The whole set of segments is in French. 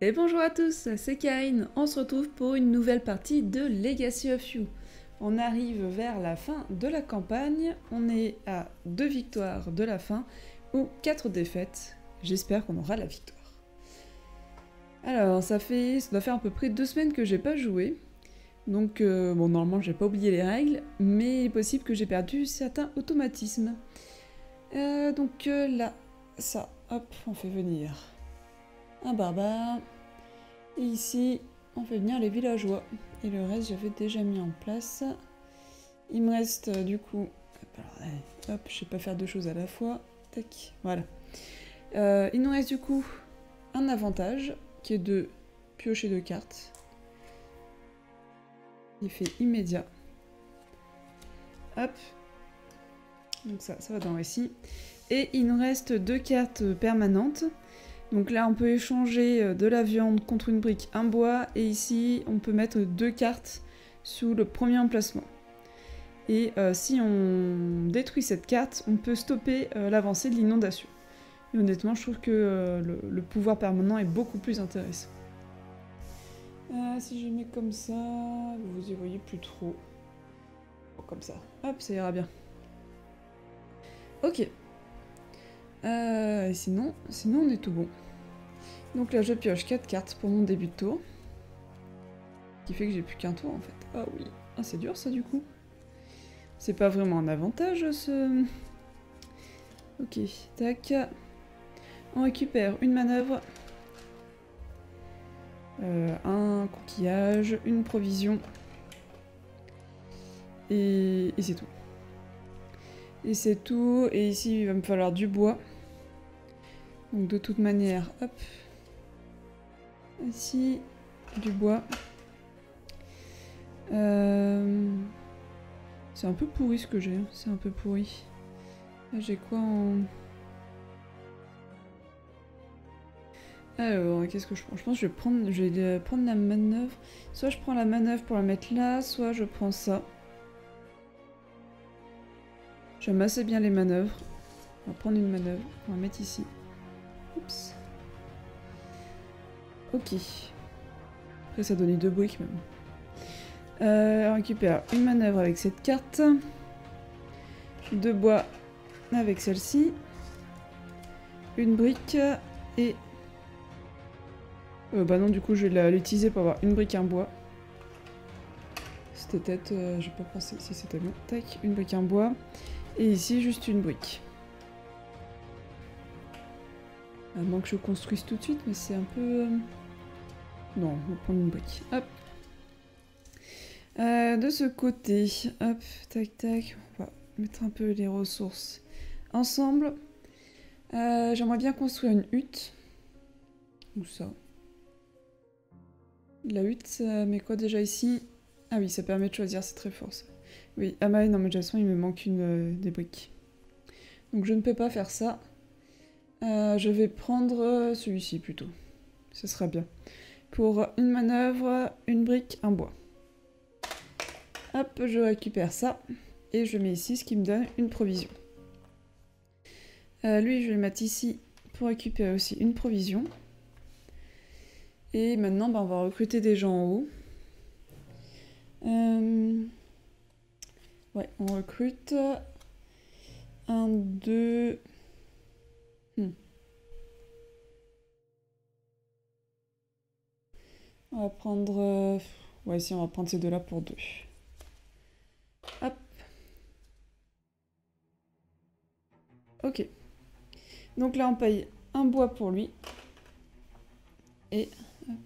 Et bonjour à tous, c'est Karine. On se retrouve pour une nouvelle partie de Legacy of You. On arrive vers la fin de la campagne, on est à 2 victoires de la fin, ou 4 défaites. J'espère qu'on aura la victoire. Alors, ça doit faire à peu près 2 semaines que j'ai pas joué. Donc, bon, normalement, j'ai pas oublié les règles, mais il est possible que j'ai perdu certains automatismes. Là, ça, hop, on fait venir un barbare. Et ici, on fait venir les villageois. Et le reste, j'avais déjà mis en place. Il me reste du coup... Alors, allez, hop, je sais pas faire deux choses à la fois. Tac, voilà. Il nous reste du coup un avantage, qui est de piocher 2 cartes. Effet immédiat. Hop. Donc ça va dans le récit. Et il nous reste 2 cartes permanentes. Donc là, on peut échanger de la viande contre une brique, un bois, et ici, on peut mettre 2 cartes sous le premier emplacement. Et si on détruit cette carte, on peut stopper l'avancée de l'inondation. Et honnêtement, je trouve que le pouvoir permanent est beaucoup plus intéressant. Si je mets comme ça, vous y voyez plus trop. Bon, comme ça, hop, ça ira bien. Ok. Sinon, on est tout bon. Donc là, je pioche 4 cartes pour mon début de tour. Ce qui fait que j'ai plus qu'un tour en fait. Ah oui. Ah, c'est dur ça du coup. C'est pas vraiment un avantage ce... Ok, tac. On récupère une manœuvre. Un coquillage, une provision. Et c'est tout. Et c'est tout. Et ici, il va me falloir du bois. Donc de toute manière, hop. Ici, du bois. C'est un peu pourri ce que j'ai. C'est un peu pourri. Là, j'ai quoi en... Alors, qu'est-ce que je prends? Je pense que je vais prendre la manœuvre. Soit je prends la manœuvre pour la mettre là, soit je prends ça. J'aime assez bien les manœuvres. On va prendre une manœuvre. On va mettre ici. Oups. Ok. Après, ça donnait 2 briques même. On récupère une manœuvre avec cette carte. 2 bois avec celle-ci. Une brique et... bah non, du coup, je vais l'utiliser pour avoir une brique et un bois. C'était peut-être... j'ai pas pensé si c'était bon. Tac, une brique et un bois. Et ici, juste une brique. À moins que je construise tout de suite, mais c'est un peu... Non, on va prendre une brique. Hop. De ce côté, hop, tac, tac. On va mettre un peu les ressources ensemble. J'aimerais bien construire une hutte. Où ça? La hutte, ça met quoi déjà ici? Ah oui, ça permet de choisir, c'est très fort ça. Oui, ah bah non, mais de toute façon, il me manque des briques. Donc je ne peux pas faire ça. Je vais prendre celui-ci plutôt. Ce sera bien. Pour une manœuvre, une brique, un bois. Hop, je récupère ça. Et je mets ici, ce qui me donne une provision. Lui, je vais le mettre ici pour récupérer aussi une provision. Et maintenant, bah, on va recruter des gens en haut. Ouais, on recrute. 1, 2... On va prendre... Ouais, si, on va prendre ces deux-là pour 2. Hop. Ok. Donc là, on paye un bois pour lui. Et... Hop.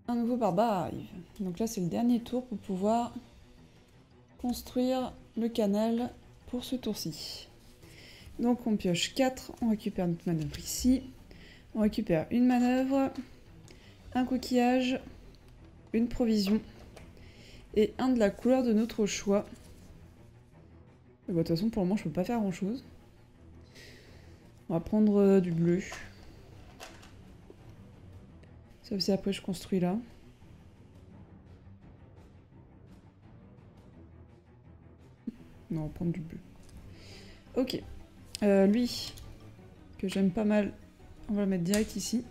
Un nouveau barbare arrive. Donc là, c'est le dernier tour pour pouvoir construire le canal pour ce tour-ci. Donc on pioche 4, on récupère notre manœuvre ici. On récupère une manœuvre, un coquillage, une provision et un de la couleur de notre choix. De toute façon, pour le moment, je peux pas faire grand-chose. On va prendre du bleu. Sauf si après je construis là. Non, on va prendre du bleu. Ok. Lui, que j'aime pas mal, On va le mettre direct ici.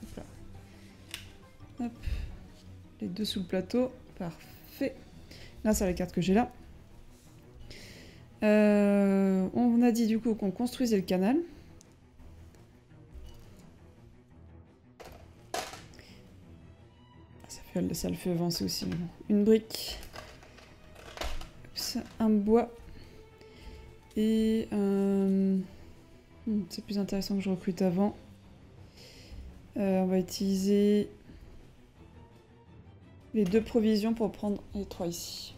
Hop là. Hop. Les deux sous le plateau. Parfait. Là, c'est la carte que j'ai là. On a dit du coup qu'on construisait le canal. Ça le fait avancer aussi. Une brique. Un bois. Et c'est plus intéressant que je recrute avant. On va utiliser les 2 provisions pour prendre les 3 ici.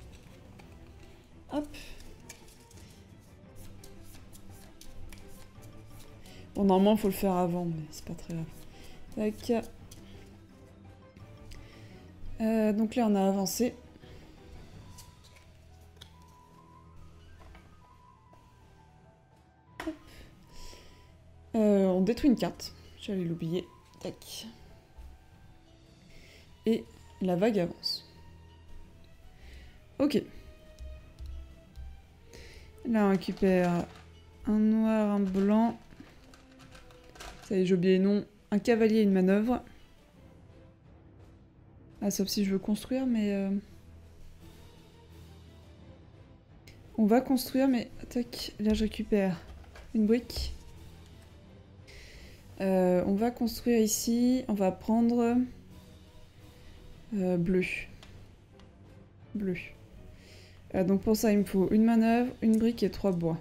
Hop. Bon, normalement, il faut le faire avant, mais c'est pas très grave. Tac. Donc là, on a avancé. On détruit une carte. J'allais l'oublier. Tac. Et la vague avance. Ok. Là, on récupère un noir, un blanc. Ça y est, j'ai oublié le nom. Un cavalier et une manœuvre. Ah, sauf si je veux construire, mais... On va construire, mais... Tac, là, je récupère une brique. On va construire ici. On va prendre... bleu. Bleu. Donc pour ça, il me faut une manœuvre, une brique et 3 bois.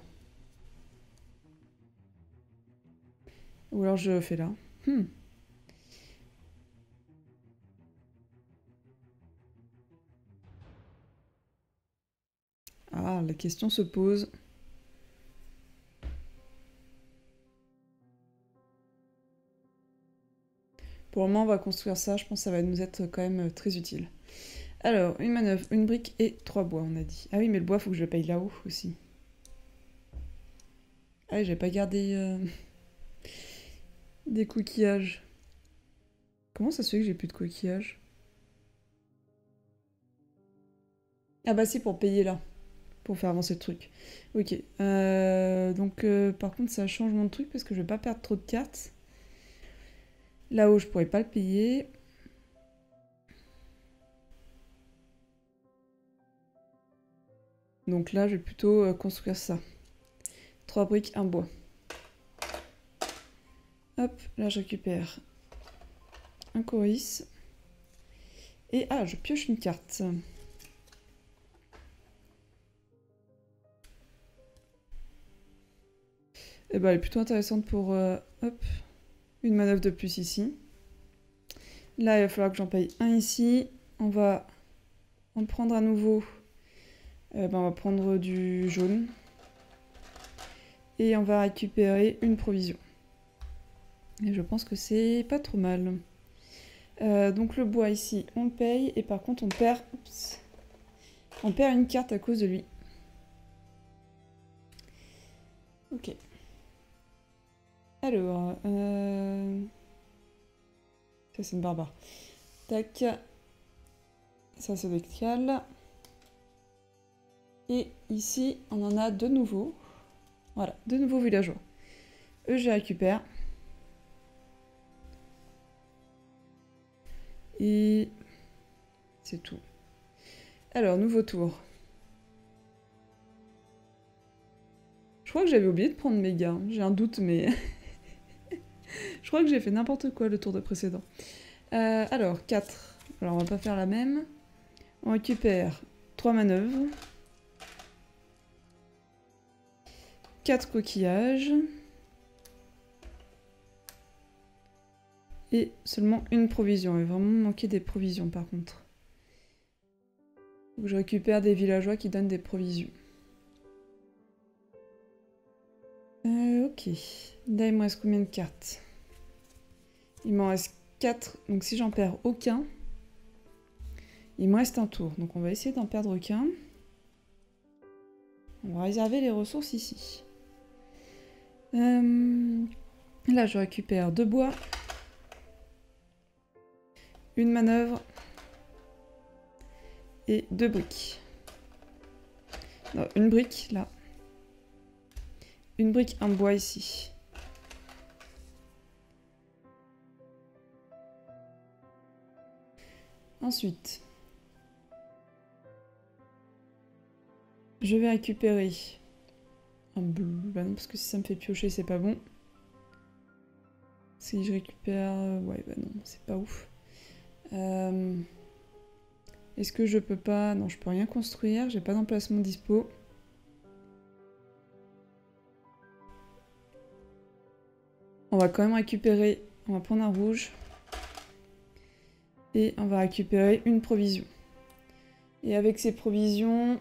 Ou alors je fais là. Ah, la question se pose. Pour le moment, on va construire ça. Je pense que ça va nous être quand même très utile. Alors, une manœuvre, une brique et 3 bois, on a dit. Ah oui, mais le bois, faut que je le paye là-haut aussi. Ah oui, j'ai pas gardé des coquillages. Comment ça se fait que j'ai plus de coquillages? Ah bah si, pour payer là. Pour faire avancer le truc. Ok. Donc, par contre, ça change mon truc parce que je vais pas perdre trop de cartes. Là-haut, je pourrais pas le payer. Donc là, je vais plutôt construire ça. 3 briques, un bois. Hop, là, je récupère un coris. Et ah, je pioche une carte. Et bah, elle est plutôt intéressante pour hop, une manœuvre de plus ici. Là, il va falloir que j'en paye un ici. On va en prendre à nouveau. On va prendre du jaune. Et on va récupérer une provision. Et je pense que c'est pas trop mal. Donc le bois ici, on le paye. Et par contre, on perd... Oups, on perd une carte à cause de lui. Ok. Alors... Ça, c'est une barbare. Tac. Ça se décale. Et ici, on en a de nouveaux. Voilà, de nouveaux villageois. Eux, je les récupère. Et c'est tout. Alors, nouveau tour. Je crois que j'avais oublié de prendre mes gains. J'ai un doute, mais... je crois que j'ai fait n'importe quoi le tour de précédent. Alors, 4. Alors, on va pas faire la même. On récupère 3 manœuvres. 4 coquillages. Et seulement une provision. Il va vraiment manquer des provisions, par contre. Donc, je récupère des villageois qui donnent des provisions. Ok. Là, il me reste combien de cartes? Il m'en reste 4. Donc, si j'en perds aucun, il me reste un tour. Donc, on va essayer d'en perdre aucun. On va réserver les ressources ici. Là, je récupère 2 bois. Une manœuvre. Et 2 briques. Non, une brique, là. Une brique, un bois ici. Ensuite, je vais récupérer un bleu. Bah non, parce que si ça me fait piocher, c'est pas bon. Si je récupère... Ouais, bah non, c'est pas ouf. Est-ce que je peux pas... Non, je peux rien construire, j'ai pas d'emplacement dispo. On va quand même récupérer... On va prendre un rouge. Et on va récupérer une provision. Et avec ces provisions...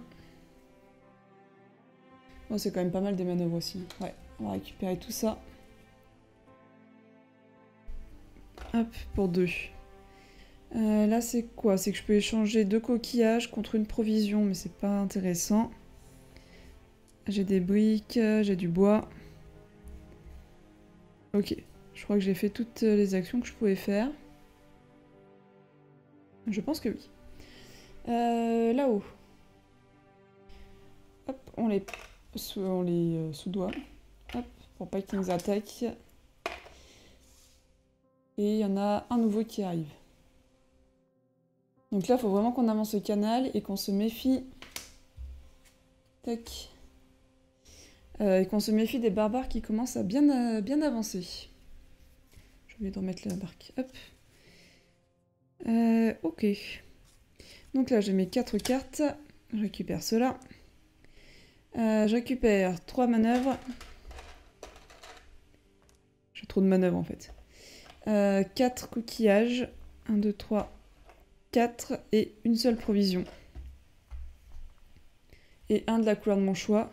Oh, c'est quand même pas mal des manœuvres aussi. Ouais, on va récupérer tout ça. Hop, pour 2. Là, c'est quoi? C'est que je peux échanger 2 coquillages contre une provision, mais c'est pas intéressant. J'ai des briques, j'ai du bois. Ok, je crois que j'ai fait toutes les actions que je pouvais faire. Je pense que oui. Là-haut. Hop, on les sous-doigt. Hop, pour pas qu'ils nous attaquent. Et il y en a un nouveau qui arrive. Donc là, il faut vraiment qu'on avance le canal et qu'on se méfie. Tac. Et qu'on se méfie des barbares qui commencent à bien avancer. J'ai oublié de remettre la barque. Hop. Ok. Donc là, j'ai mes 4 cartes. Je récupère cela. Je récupère 3 manœuvres. J'ai trop de manœuvres en fait. 4 coquillages. 1, 2, 3, 4 et une seule provision. Et un de la couleur de mon choix.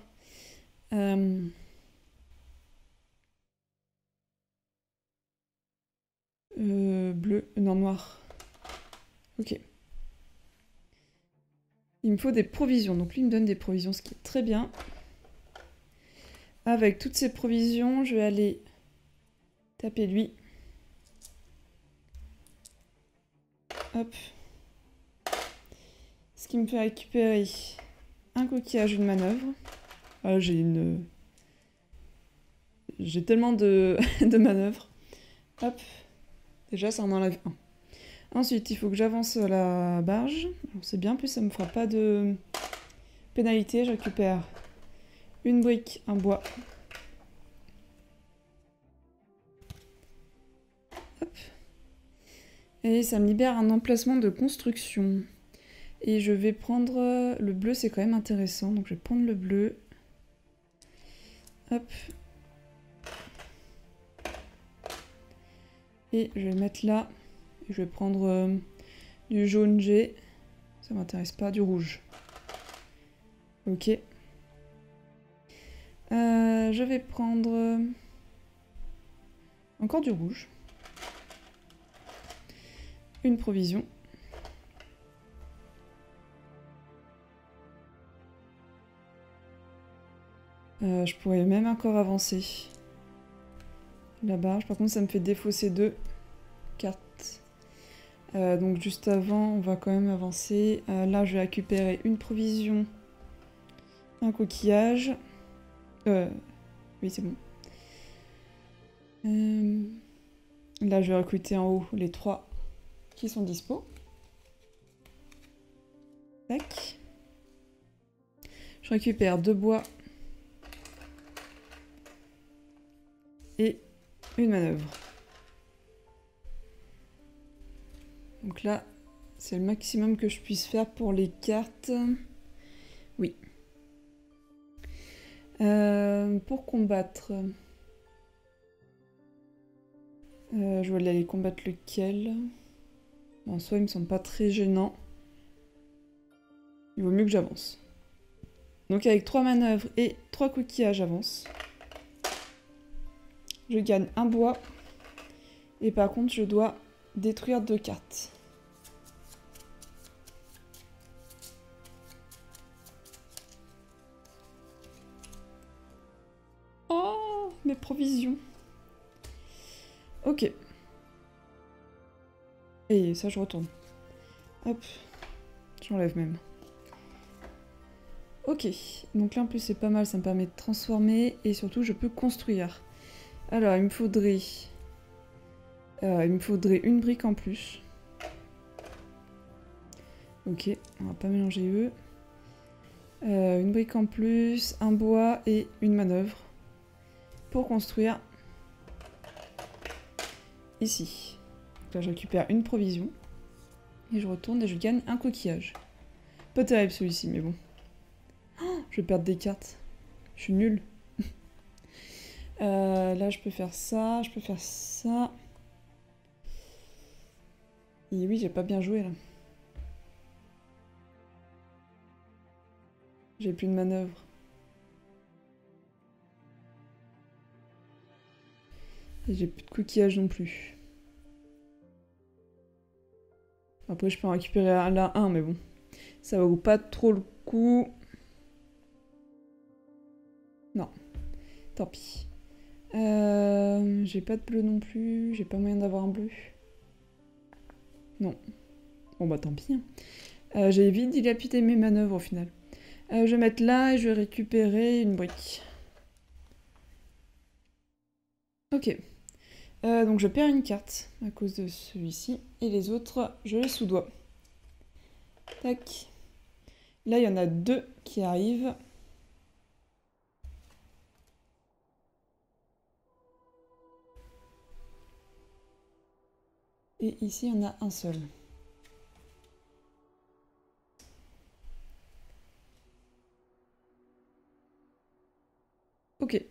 Bleu, non noir. Ok. Il me faut des provisions. Donc lui il me donne des provisions, ce qui est très bien. Avec toutes ces provisions, je vais aller taper lui. Hop. Ce qui me fait récupérer un coquillage, une manœuvre. Ah, j'ai tellement de, de manœuvres. Hop. Déjà, ça en enlève un. Ensuite, il faut que j'avance la barge. C'est bien, plus ça me fera pas de pénalité. Je récupère une brique, un bois. Hop. Et ça me libère un emplacement de construction. Et je vais prendre... Le bleu, c'est quand même intéressant. Donc je vais prendre le bleu. Hop. Et je vais le mettre là. Et je vais prendre du jaune G. Ça m'intéresse pas. Du rouge. Ok. Je vais prendre... encore du rouge. Une provision. Je pourrais même encore avancer la barge. Par contre, ça me fait défausser 2 cartes. Donc juste avant, on va quand même avancer. Là, je vais récupérer une provision, un coquillage. Oui, c'est bon. Là, je vais recruter en haut les 3 qui sont dispo. Tac. Je récupère 2 bois. Et une manœuvre. Donc là, c'est le maximum que je puisse faire pour les cartes. Oui. Pour combattre... je vais aller combattre lequel. En soi, ils me semblent pas très gênants. Il vaut mieux que j'avance. Donc avec 3 manœuvres et 3 coquillages, j'avance. Je gagne un bois. Et par contre, je dois détruire 2 cartes. Oh, mes provisions. Ok. Et ça, je retourne. Hop. J'enlève même. Ok. Donc là, en plus, c'est pas mal. Ça me permet de transformer. Et surtout, je peux construire. Alors, il me faudrait une brique en plus. Ok, on va pas mélanger eux. Une brique en plus, un bois et une manœuvre pour construire ici. Donc là, je récupère une provision et je retourne et je gagne un coquillage. Pas terrible celui-ci, mais bon. Oh, je vais perdre des cartes. Je suis nulle. Là, je peux faire ça, je peux faire ça. Et oui, j'ai pas bien joué là. J'ai plus de manœuvre. Et j'ai plus de coquillage non plus. Après, je peux en récupérer là un, mais bon. Ça vaut pas trop le coup. Non. Tant pis. J'ai pas de bleu non plus. J'ai pas moyen d'avoir un bleu. Non. Bon bah tant pis. J'ai vite dilapidé mes manœuvres au final. Je vais mettre là et je vais récupérer une brique. Ok. Donc je perds une carte à cause de celui-ci. Et les autres, je les sous-dois. Tac. Là, il y en a deux qui arrivent. Et ici, il y en a un seul. Ok.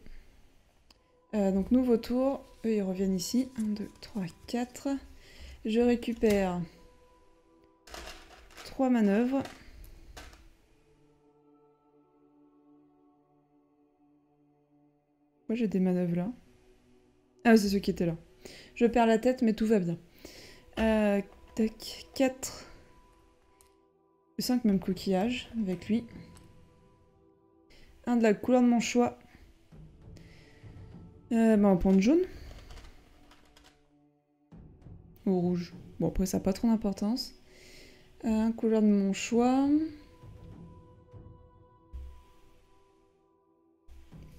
Donc nouveau tour. Eux, ils reviennent ici. 1, 2, 3, 4. Je récupère 3 manœuvres. Pourquoi j'ai des manœuvres là? Ah, c'est ceux qui étaient là. Je perds la tête, mais tout va bien. Tac, 4. 5 même coquillages avec lui. Un de la couleur de mon choix. On va prendre jaune. Ou rouge. Bon, après, ça n'a pas trop d'importance. Couleur de mon choix.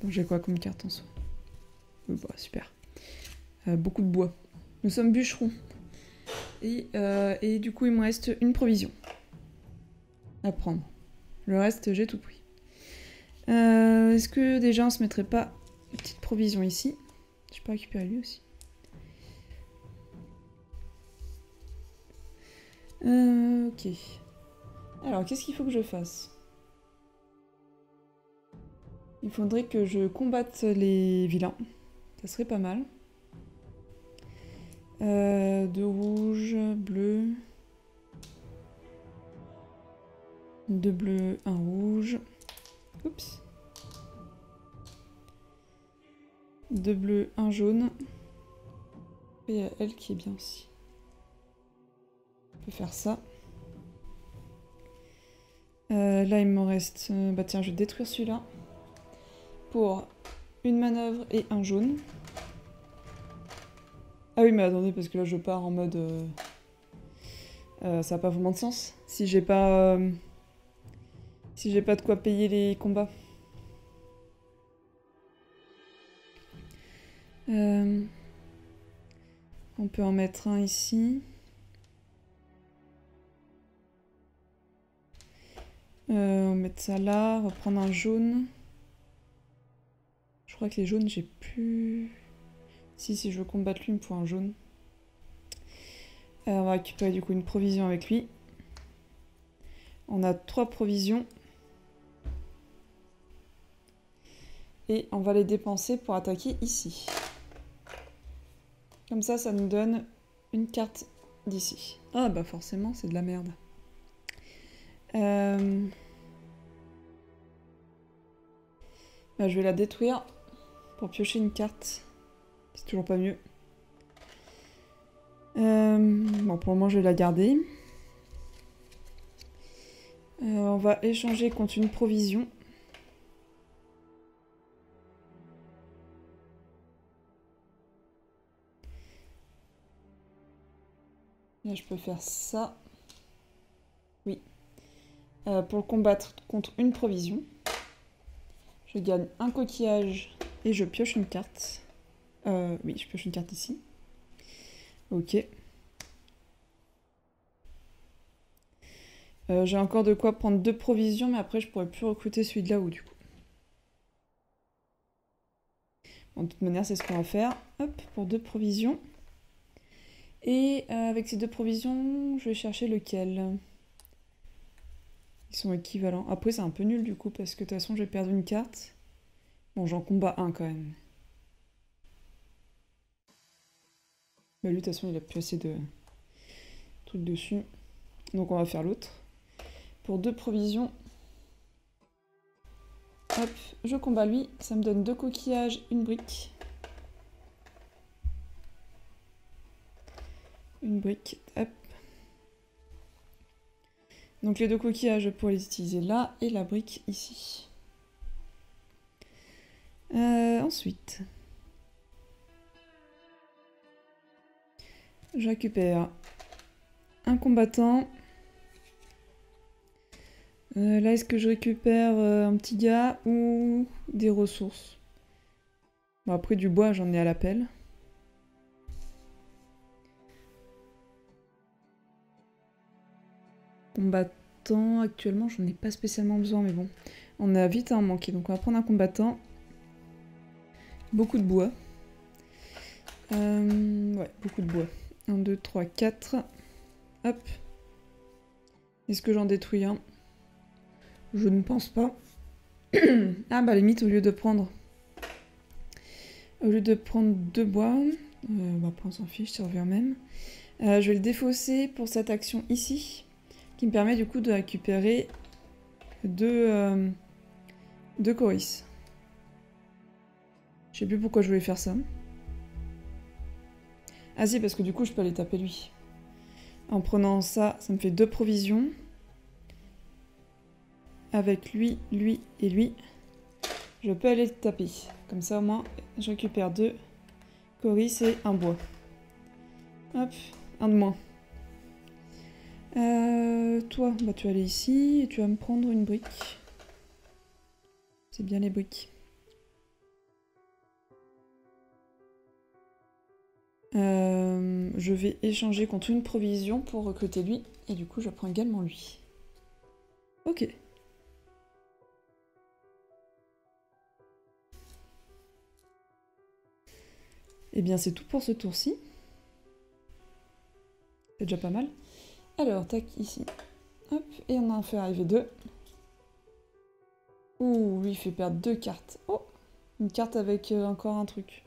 Bon, j'ai quoi comme carte en soi? Oui, bah, super. Beaucoup de bois. Nous sommes bûcherons. Et du coup, il me reste une provision à prendre. Le reste, j'ai tout pris. Est-ce que déjà on se mettrait pas une petite provision ici? Je peux récupérer lui aussi. Ok. Alors, qu'est-ce qu'il faut que je fasse? Il faudrait que je combatte les vilains. Ça serait pas mal. 2 rouges, bleu. 2 bleus, 1 rouge. Oups. 2 bleus, 1 jaune. Et il y a elle qui est bien aussi. On peut faire ça. Là, il me reste... bah tiens, je vais détruire celui-là. Pour une manœuvre et un jaune. Ah oui, mais attendez, parce que là, je pars en mode... ça n'a pas vraiment de sens. Si j'ai pas... si j'ai pas de quoi payer les combats. On peut en mettre un ici. On va mettre ça là, reprendre un jaune. Je crois que les jaunes, j'ai plus... Si je veux combattre lui, il me faut un jaune. On va récupérer du coup une provision avec lui. On a 3 provisions. Et on va les dépenser pour attaquer ici. Comme ça nous donne une carte d'ici. Ah bah forcément, c'est de la merde. Bah, je vais la détruire pour piocher une carte. C'est toujours pas mieux. Bon, pour le moment, je vais la garder. On va échanger contre une provision. Là, je peux faire ça. Oui. Pour le combattre contre une provision. Je gagne un coquillage et je pioche une carte. Oui, je pioche une carte ici. Ok. J'ai encore de quoi prendre 2 provisions, mais après je pourrais plus recruter celui de là-haut du coup. Bon, de toute manière, c'est ce qu'on va faire. Hop, pour 2 provisions. Et avec ces 2 provisions, je vais chercher lequel. Ils sont équivalents. Après, c'est un peu nul du coup, parce que de toute façon, j'ai perdu une carte. Bon, j'en combats un quand même. Bah, lui, de toute façon, il a plus assez de trucs dessus. Donc, on va faire l'autre. Pour 2 provisions. Hop, je combats lui. Ça me donne 2 coquillages, une brique. Une brique, hop. Donc, les 2 coquillages, je pourrais les utiliser là. Et la brique ici. Ensuite, je récupère un combattant. Là, est-ce que je récupère un petit gars ou des ressources? Bon, après, du bois, j'en ai à l'appel. Combattant, actuellement, j'en ai pas spécialement besoin, mais bon. On a vite à en manquer, donc on va prendre un combattant. Beaucoup de bois. Ouais, beaucoup de bois. 1, 2, 3, 4. Hop. Est-ce que j'en détruis un? Je ne pense pas. Ah bah limite, au lieu de prendre 2 bois, bah après on s'en fiche, ça revient même. Je vais le défausser pour cette action ici, qui me permet du coup de récupérer 2 coris. Je sais plus pourquoi je voulais faire ça. Ah si, parce que du coup je peux aller taper lui. En prenant ça, ça me fait 2 provisions. Avec lui, lui et lui, je peux aller le taper. Comme ça au moins, je récupère 2 coris et un bois. Hop, un de moins. Toi, bah tu vas aller ici et tu vas me prendre une brique. C'est bien les briques. Je vais échanger contre une provision pour recruter lui. Et du coup, je prends également lui. Ok. Eh bien, c'est tout pour ce tour-ci. C'est déjà pas mal. Alors, tac, ici. Hop, et on en fait arriver 2. Ouh, lui, il fait perdre 2 cartes. Oh, une carte avec encore un truc.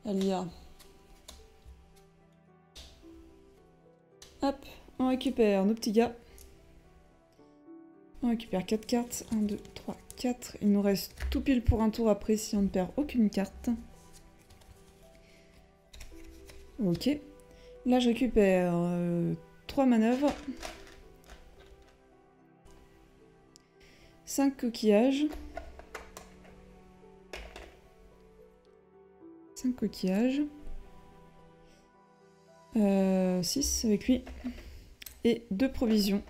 Alia. Hop, on récupère nos petits gars. On récupère 4 cartes. 1, 2, 3, 4. Il nous reste tout pile pour un tour après si on ne perd aucune carte. Ok. Là, je récupère 3 manœuvres. 5 coquillages. 5 coquillages. 6 avec lui. Et 2 provisions.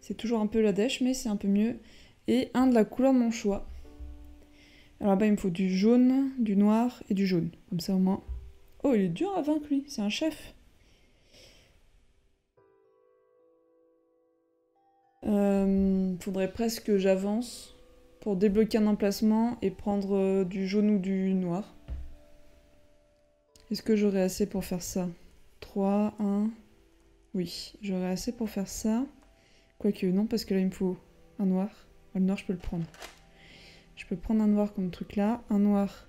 C'est toujours un peu la dèche, mais c'est un peu mieux. Et un de la couleur de mon choix. Alors là-bas, il me faut du jaune, du noir et du jaune. Comme ça, au moins. Oh, il est dur à vaincre, lui. C'est un chef. Faudrait presque que j'avance pour débloquer un emplacement et prendre du jaune ou du noir. Est-ce que j'aurai assez pour faire ça? 3, 1... Oui, j'aurai assez pour faire ça. Quoique non, parce que là, il me faut un noir. Le noir, je peux le prendre. Je peux prendre un noir comme truc là. Un noir,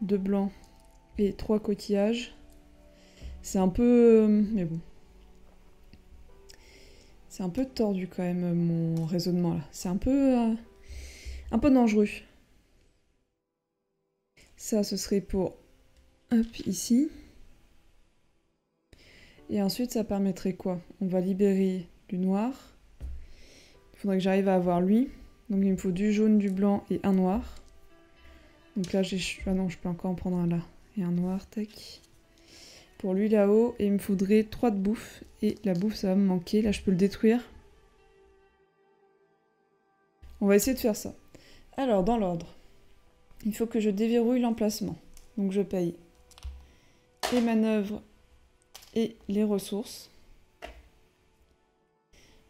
2 blancs et 3 coquillages. C'est un peu... mais bon. C'est un peu tordu quand même, mon raisonnement là. C'est un peu dangereux. Ça, ce serait pour... Hop, ici. Et ensuite, ça permettrait quoi? On va libérer du noir. Il faudrait que j'arrive à avoir lui. Donc il me faut du jaune, du blanc et un noir. Donc là, j'ai... Ah non, je peux encore en prendre un là. Et un noir, tac. Pour lui là-haut. Et il me faudrait 3 de bouffe. Et la bouffe, ça va me manquer. Là, je peux le détruire. On va essayer de faire ça. Alors, dans l'ordre. Il faut que je déverrouille l'emplacement. Donc je paye les manœuvres et les ressources.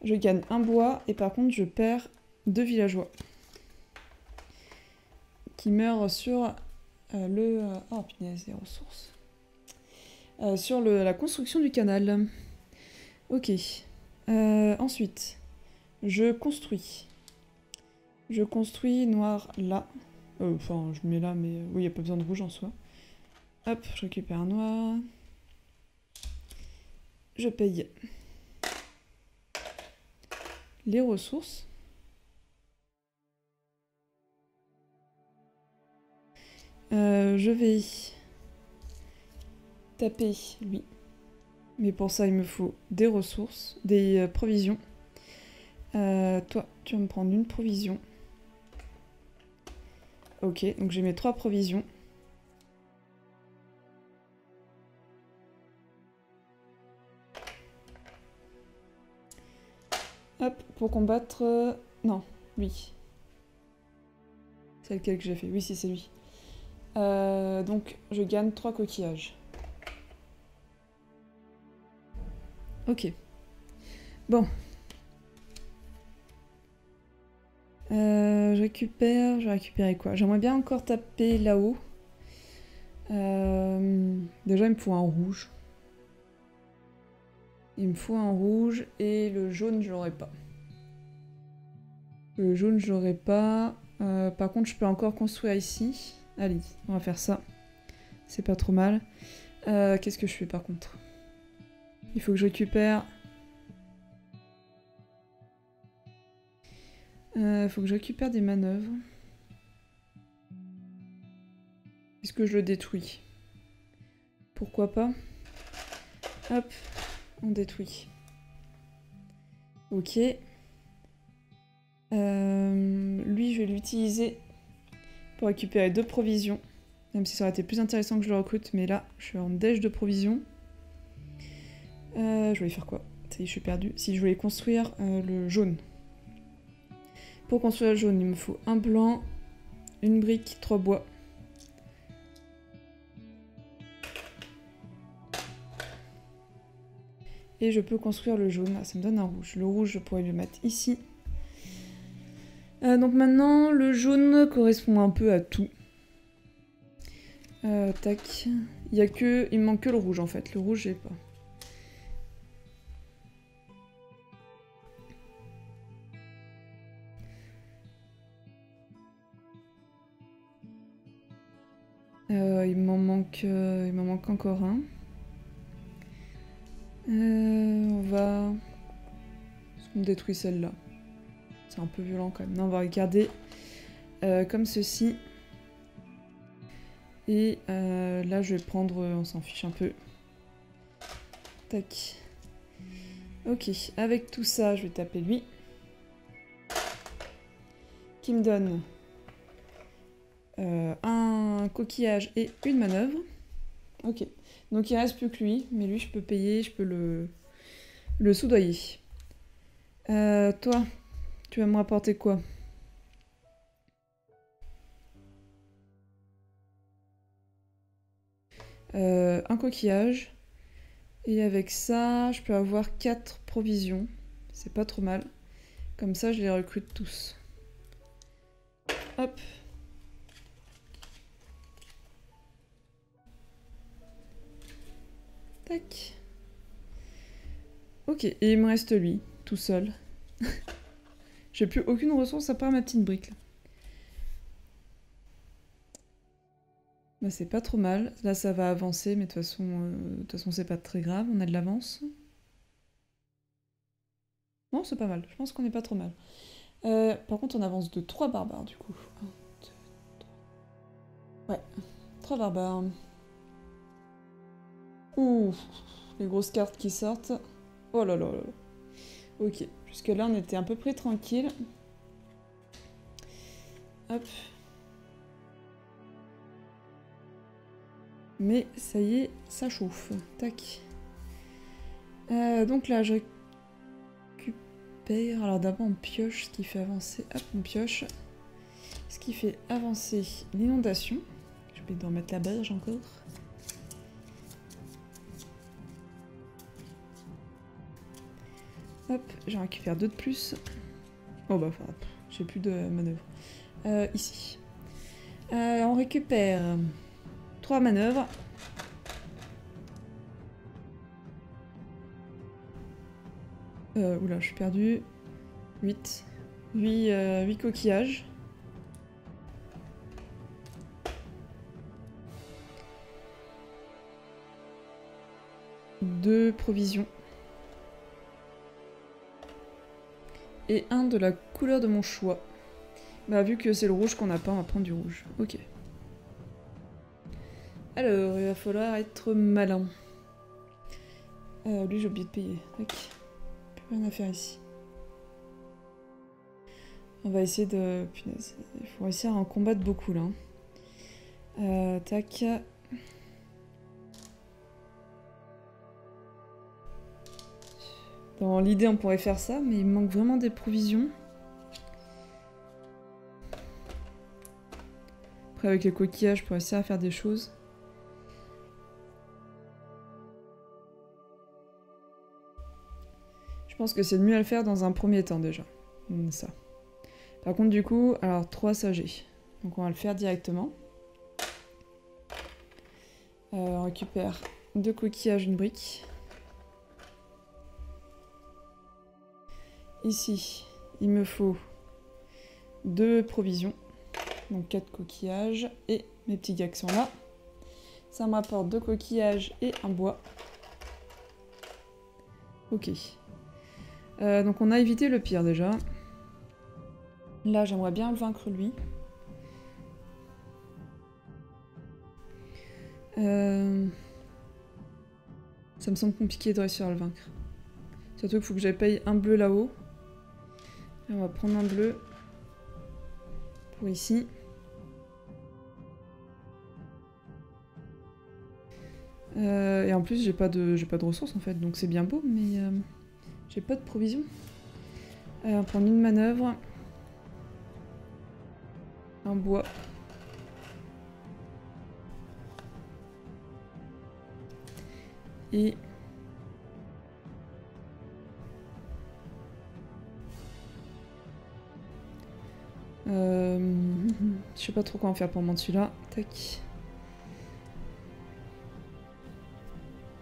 Je gagne un bois et par contre je perds 2 villageois. Qui meurent sur le... oh punaise, des ressources. Sur la construction du canal. Ok. Ensuite, je construis. Je construis noir là. Enfin, je mets là, mais oui, il n'y a pas besoin de rouge en soi. Hop, je récupère un noir. Je paye les ressources. Je vais taper lui. Mais pour ça, il me faut des ressources, des provisions. Toi, tu vas me prendre une provision. Ok, donc j'ai mes 3 provisions. Hop, pour combattre... non, lui. C'est lequel que j'ai fait? Oui, si, c'est lui. Donc, je gagne 3 coquillages. Ok. Bon. Je récupère... Je vais récupérer quoi? J'aimerais bien encore taper là-haut. Déjà, il me faut un rouge. Il me faut un rouge et le jaune, je l'aurai pas. Le jaune, je l'aurai pas. Par contre, je peux encore construire ici. Allez, on va faire ça. C'est pas trop mal. Qu'est-ce que je fais par contre? Il faut que je récupère... faut que je récupère des manœuvres. Est-ce que je le détruis? Pourquoi pas? Hop, on détruit. Ok. Lui, je vais l'utiliser pour récupérer 2 provisions. Même si ça aurait été plus intéressant que je le recrute, mais là, je suis en déj de provisions. Je voulais faire quoi? Ça y est, je suis perdue. Si je voulais construire le jaune. Pour construire le jaune, il me faut un blanc, une brique, 3 bois. Et je peux construire le jaune. Ah, ça me donne un rouge. Le rouge, je pourrais le mettre ici. Donc maintenant, le jaune correspond un peu à tout. Tac. Il me manque que le rouge en fait. Le rouge, j'ai pas. Il m'en manque encore un. On va... Est-ce qu'on détruit celle-là? C'est un peu violent quand même. Non, on va regarder comme ceci. Et là, je vais prendre... on s'en fiche un peu. Tac. Ok, avec tout ça, je vais taper lui. Qui me donne un coquillage et une manœuvre. Ok. Donc il reste plus que lui, mais lui je peux payer, je peux le soudoyer. Toi, tu vas me rapporter quoi? Un coquillage. Et avec ça, je peux avoir 4 provisions. C'est pas trop mal. Comme ça, je les recrute tous. Hop. Tac. Ok, et il me reste lui, tout seul. J'ai plus aucune ressource à part ma petite brique. Là. Bah, c'est pas trop mal. Là, ça va avancer, mais de toute façon, c'est pas très grave. On a de l'avance. Non, c'est pas mal. Je pense qu'on est pas trop mal. Par contre, on avance de 3 barbares, du coup. 1, 2, 3. Ouais, 3 barbares. Ouh, les grosses cartes qui sortent. Oh là là là là. Ok, jusque là, on était à peu près tranquille. Hop. Mais ça y est, ça chauffe. Tac. Donc là, je récupère... Alors d'abord, on pioche ce qui fait avancer... Hop, on pioche. Ce qui fait avancer l'inondation. Je vais en mettre la berge encore. Hop, j'en récupère 2 de plus. Oh bah, enfin, j'ai plus de manœuvres. Ici. On récupère 3 manœuvres. Oula, je suis perdue. 8 coquillages. Deux provisions. Et un de la couleur de mon choix. Bah vu que c'est le rouge qu'on n'a pas, on va prendre du rouge. Ok. Alors, il va falloir être malin. Lui j'ai oublié de payer. Tac. Plus rien à faire ici. On va essayer de... Punaise. Il faut essayer à en combattre beaucoup là. Tac. Dans l'idée on pourrait faire ça, mais il me manque vraiment des provisions. Après avec les coquillages, je pourrais essayer à faire des choses. Je pense que c'est le mieux à le faire dans un premier temps déjà. Ça. Par contre du coup, alors 3 sagés. Donc on va le faire directement. On récupère 2 coquillages, une brique. Ici, il me faut 2 provisions. Donc 4 coquillages et mes petits gars qui sont là. Ça me rapporte 2 coquillages et un bois. Ok. Donc on a évité le pire déjà. Là j'aimerais bien le vaincre lui. Ça me semble compliqué de réussir à le vaincre. Surtout qu'il faut que j'aille payer un bleu là-haut. On va prendre un bleu pour ici. Et en plus j'ai pas de ressources en fait, donc c'est bien beau, mais j'ai pas de provisions. On va prendre une manœuvre. Un bois. Et... je sais pas trop quoi en faire pour moi celui-là. Tac.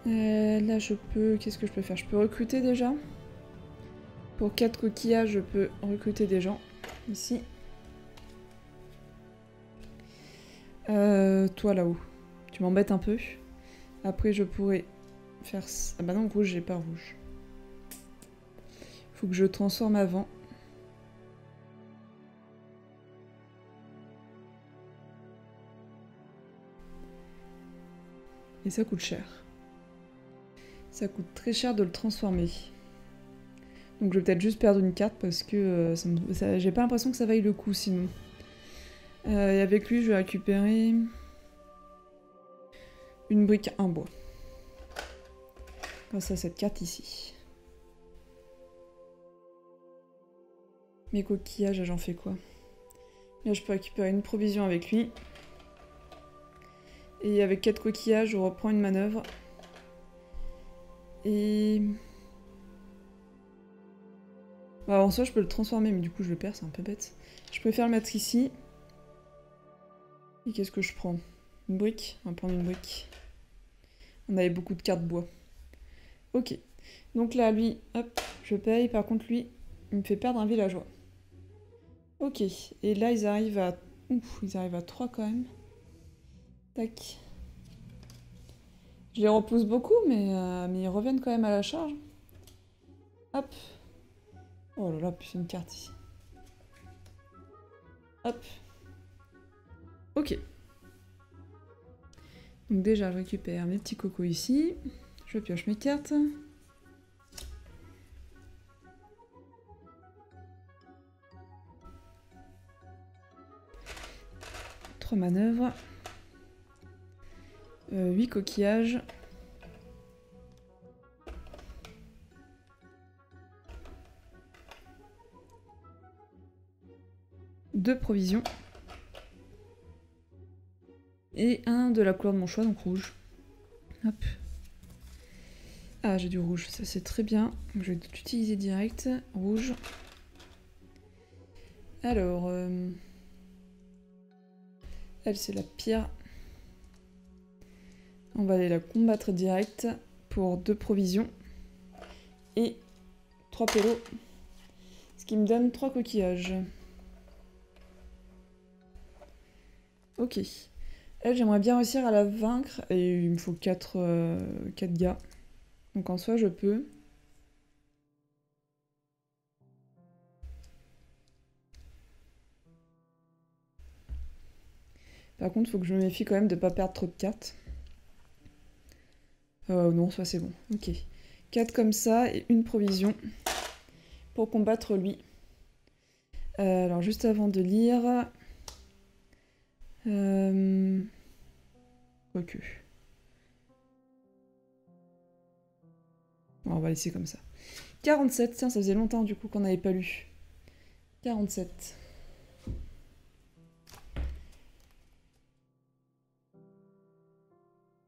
Là je peux... Qu'est-ce que je peux faire? Je peux recruter déjà. Pour 4 coquillages, je peux recruter des gens. Ici. Toi là-haut. Tu m'embêtes un peu. Après je pourrais faire... Ah bah non, rouge, j'ai pas rouge. Faut que je transforme avant. Et ça coûte cher. Ça coûte très cher de le transformer. Donc je vais peut-être juste perdre une carte parce que j'ai pas l'impression que ça vaille le coup sinon. Et avec lui, je vais récupérer une brique, un bois. Grâce à cette carte ici. Mes coquillages, j'en fais quoi? Là, je peux récupérer une provision avec lui. Et avec 4 coquillages, je reprends une manœuvre. Et... Bah, en soi, je peux le transformer, mais du coup, je le perds, c'est un peu bête. Je préfère le mettre ici. Et qu'est-ce que je prends? Une brique? On va prendre une brique. On avait beaucoup de cartes bois. Ok. Donc là, lui, hop, je paye. Par contre, lui, il me fait perdre un villageois. Ok. Et là, ils arrivent à... Ouf, ils arrivent à 3 quand même. Tac. Je les repousse beaucoup, mais ils reviennent quand même à la charge. Hop. Oh là là, plus une carte ici. Hop. Ok. Donc déjà, je récupère mes petits cocos ici. Je pioche mes cartes. Trois manœuvres. 8 coquillages. Deux provisions. Et un de la couleur de mon choix, donc rouge. Hop. Ah, j'ai du rouge, ça c'est très bien. Donc, je vais l'utiliser direct. Rouge. Alors... elle, c'est la pire. On va aller la combattre direct pour 2 provisions. Et 3 pélos. Ce qui me donne 3 coquillages. Ok. Elle, j'aimerais bien réussir à la vaincre. Et il me faut 4 gars. Donc en soi, je peux. Par contre, il faut que je me méfie quand même de ne pas perdre trop de cartes. Non, ça c'est bon. Ok. 4 comme ça et une provision pour combattre lui. Alors, juste avant de lire... Ok. Bon, on va laisser comme ça. 47, tiens, ça faisait longtemps du coup qu'on n'avait pas lu. 47.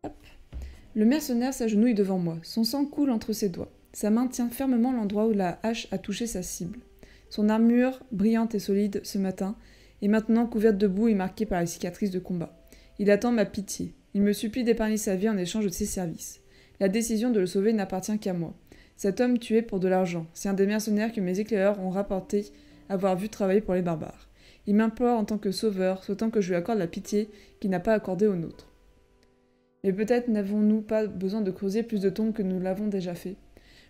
Hop. Le mercenaire s'agenouille devant moi. Son sang coule entre ses doigts. Sa main tient fermement l'endroit où la hache a touché sa cible. Son armure, brillante et solide ce matin, est maintenant couverte de boue et marquée par les cicatrices de combat. Il attend ma pitié. Il me supplie d'épargner sa vie en échange de ses services. La décision de le sauver n'appartient qu'à moi. Cet homme tué pour de l'argent, c'est un des mercenaires que mes éclaireurs ont rapporté avoir vu travailler pour les barbares. Il m'implore en tant que sauveur, souhaitant que je lui accorde la pitié qu'il n'a pas accordée aux nôtres. Mais peut-être n'avons-nous pas besoin de creuser plus de tombes que nous l'avons déjà fait.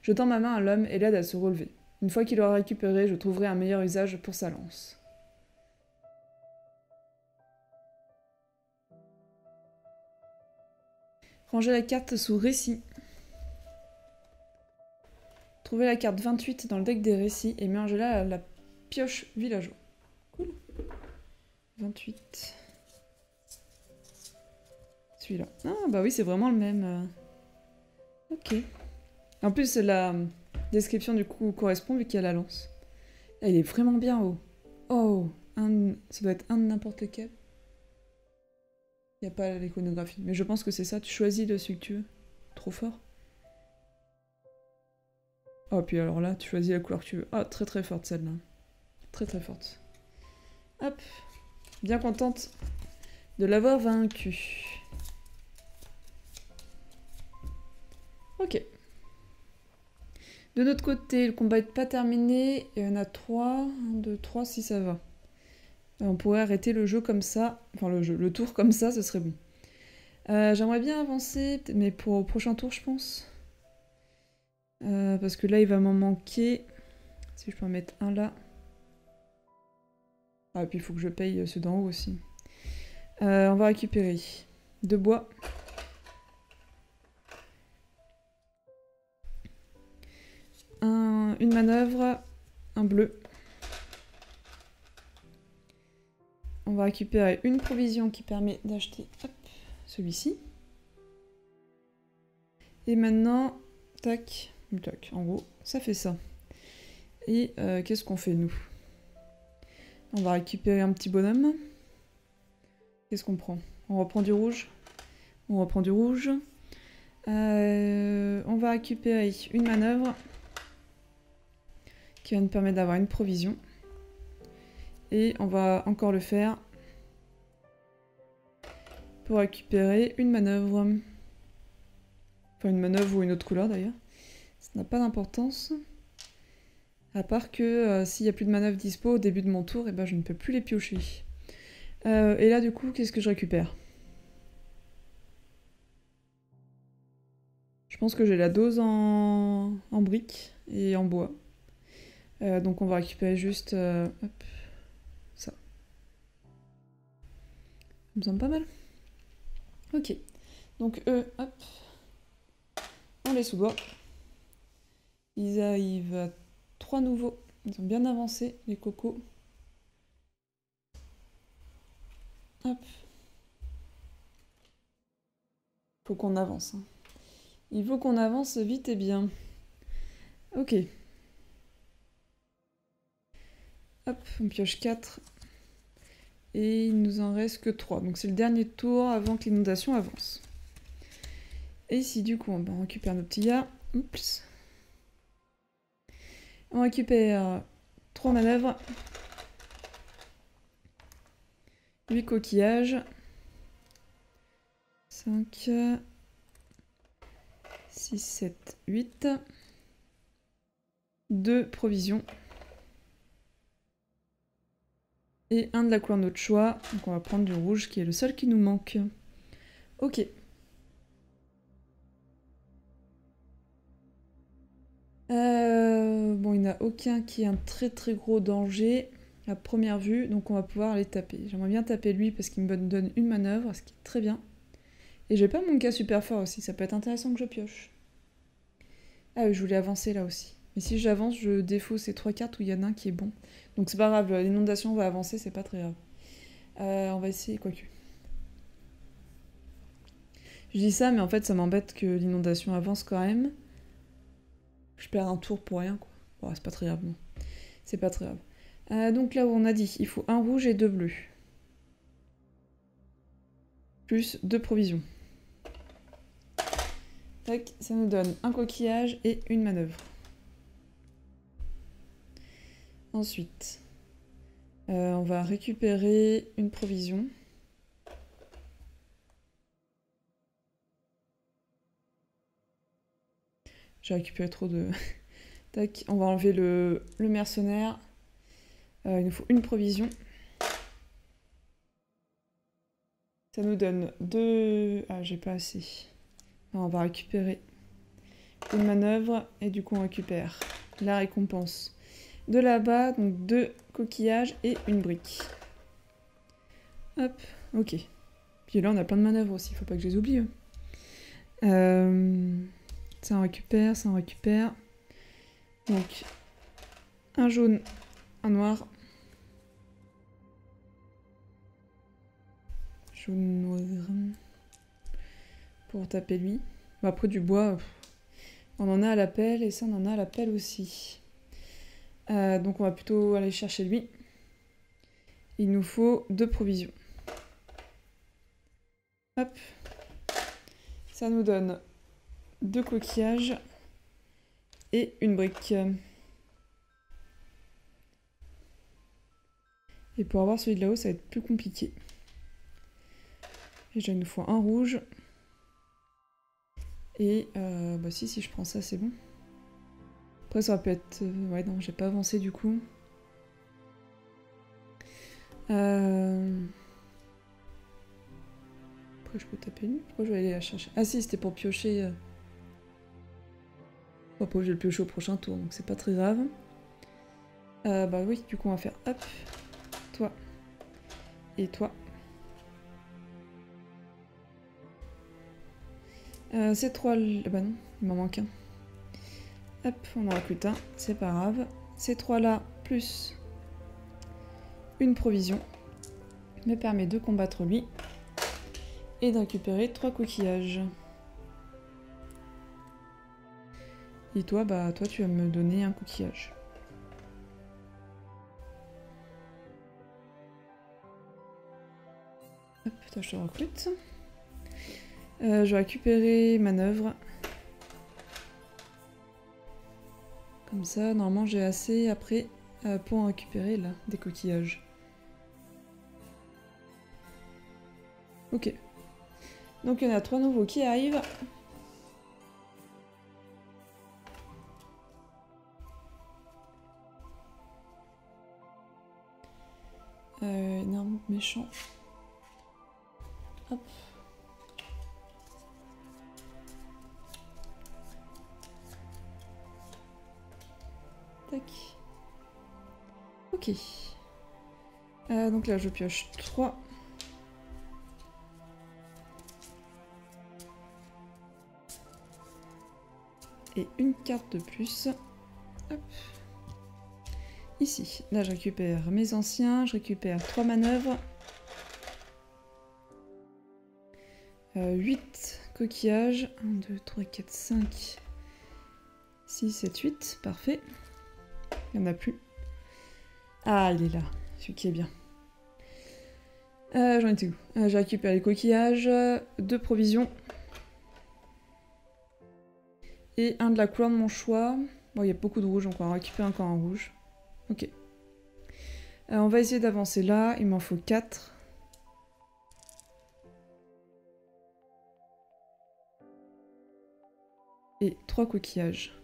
Je tends ma main à l'homme et l'aide à se relever. Une fois qu'il aura récupéré, je trouverai un meilleur usage pour sa lance. Rangez la carte sous récit. Trouvez la carte 28 dans le deck des récits et mélangez-la à la pioche villageois. Cool. 28. Celui-là. Ah bah oui, c'est vraiment le même. Ok. En plus, la description du coup correspond vu qu'il y a la lance. Là, il est vraiment bien haut. Oh, ça doit être un de n'importe lequel. Il n'y a pas l'iconographie. Mais je pense que c'est ça, tu choisis de celui que tu veux. Trop fort. Oh, puis alors là, tu choisis la couleur que tu veux. Ah, très très forte celle-là. Très très forte. Hop. Bien contente de l'avoir vaincu. Ok. De notre côté, le combat n'est pas terminé. Il y en a 3. 1, 2, 3, si ça va. On pourrait arrêter le jeu comme ça. Enfin, le tour comme ça, ce serait bon. J'aimerais bien avancer, mais pour au prochain tour, je pense. Parce que là, il va m'en manquer. Si je peux en mettre un là. Ah, et puis il faut que je paye ceux d'en haut aussi. On va récupérer 2 bois. Une manœuvre. Un bleu. On va récupérer une provision qui permet d'acheter celui-ci. Et maintenant, tac, tac, en gros, ça fait ça. Et qu'est-ce qu'on fait, nous? On va récupérer un petit bonhomme. Qu'est-ce qu'on prend? On reprend du rouge. On reprend du rouge. On va récupérer une manœuvre qui va nous permettre d'avoir une provision. Et on va encore le faire pour récupérer une manœuvre. Enfin, une manœuvre ou une autre couleur d'ailleurs. Ça n'a pas d'importance. À part que s'il n'y a plus de manœuvre dispo au début de mon tour, et ben je ne peux plus les piocher. Et là du coup, qu'est-ce que je récupère? Je pense que j'ai la dose en briques et en bois. Donc on va récupérer juste hop, ça. Ça me semble pas mal. Ok. Donc eux, hop, on les sous-doigt. Ils arrivent à 3 nouveaux. Ils ont bien avancé, les cocos. Hop. Faut qu'on avance. Hein. Il faut qu'on avance vite et bien. Ok. Hop, on pioche 4. Et il nous en reste que 3. Donc c'est le dernier tour avant que l'inondation avance. Et ici, du coup, on récupère nos petits gars. Oups. On récupère 3 manœuvres. 8 coquillages. 5, 6, 7, 8. 2 provisions. Et un de la couleur de notre choix. Donc on va prendre du rouge qui est le seul qui nous manque. Ok. Bon, il n'y en a aucun qui est un très très gros danger à première vue, donc on va pouvoir les taper. J'aimerais bien taper lui parce qu'il me donne une manœuvre, ce qui est très bien. Et j'ai pas mon cas super fort aussi, ça peut être intéressant que je pioche. Ah oui, je voulais avancer là aussi. Mais si j'avance, je défausse ces 3 cartes où il y en a un qui est bon. Donc c'est pas grave, l'inondation va avancer, c'est pas très grave. On va essayer, quoique. Je dis ça, mais en fait ça m'embête que l'inondation avance quand même. Je perds un tour pour rien, quoi. Bon, c'est pas très grave, non. C'est pas très grave. Donc là où on a dit, il faut un rouge et 2 bleus. Plus 2 provisions. Tac, ça nous donne un coquillage et une manœuvre. Ensuite, on va récupérer une provision. J'ai récupéré trop de... Tac, on va enlever le mercenaire. Il nous faut une provision. Ça nous donne 2... Ah, j'ai pas assez. Non, on va récupérer une manœuvre et du coup on récupère la récompense de là-bas. Donc 2 coquillages et une brique. Hop, ok. Puis là on a plein de manœuvres aussi, faut pas que je les oublie. Ça on récupère, ça on récupère. Donc un jaune, un noir. Jaune, noir. Pour taper lui. Bon, après du bois, on en a à la pelle et ça on en a à la pelle aussi. Donc on va plutôt aller chercher lui. Il nous faut 2 provisions. Hop. Ça nous donne 2 coquillages et une brique. Et pour avoir celui de là-haut, ça va être plus compliqué. Et il nous faut un rouge. Et bah si je prends ça, c'est bon. Après, ça va peut être... ouais, non, j'ai pas avancé du coup. Après, je peux taper lui. Pourquoi je vais aller la chercher? Ah si, c'était pour piocher... Bon, après, je vais le piocher au prochain tour, donc c'est pas très grave. Bah oui, du coup, on va faire hop. Toi. Et toi. Ces 3... Bah non, il m'en manque un. Hop, on en recrute un, c'est pas grave. Ces 3 là, plus une provision, me permet de combattre lui et de récupérer 3 coquillages. Et toi, bah toi tu vas me donner un coquillage. Hop, toi je te recrute. Je vais récupérer manœuvre. Comme ça, normalement j'ai assez après pour en récupérer là, des coquillages. Ok. Donc il y en a 3 nouveaux qui arrivent. Énorme méchant. Hop. Tac. Ok. Donc là je pioche 3. Et une carte de plus. Hop. Ici, là je récupère mes anciens, je récupère 3 manœuvres. 8 coquillages. 1, 2, 3, 4, 5, 6, 7, 8. Parfait. Il n'y en a plus. Ah, il est là. Celui qui est bien. J'en étais où? J'ai récupéré les coquillages. 2 provisions. Et un de la couleur de mon choix. Bon, il y a beaucoup de rouge, donc on va récupérer encore un rouge. Ok. On va essayer d'avancer là, il m'en faut 4. Et 3 coquillages.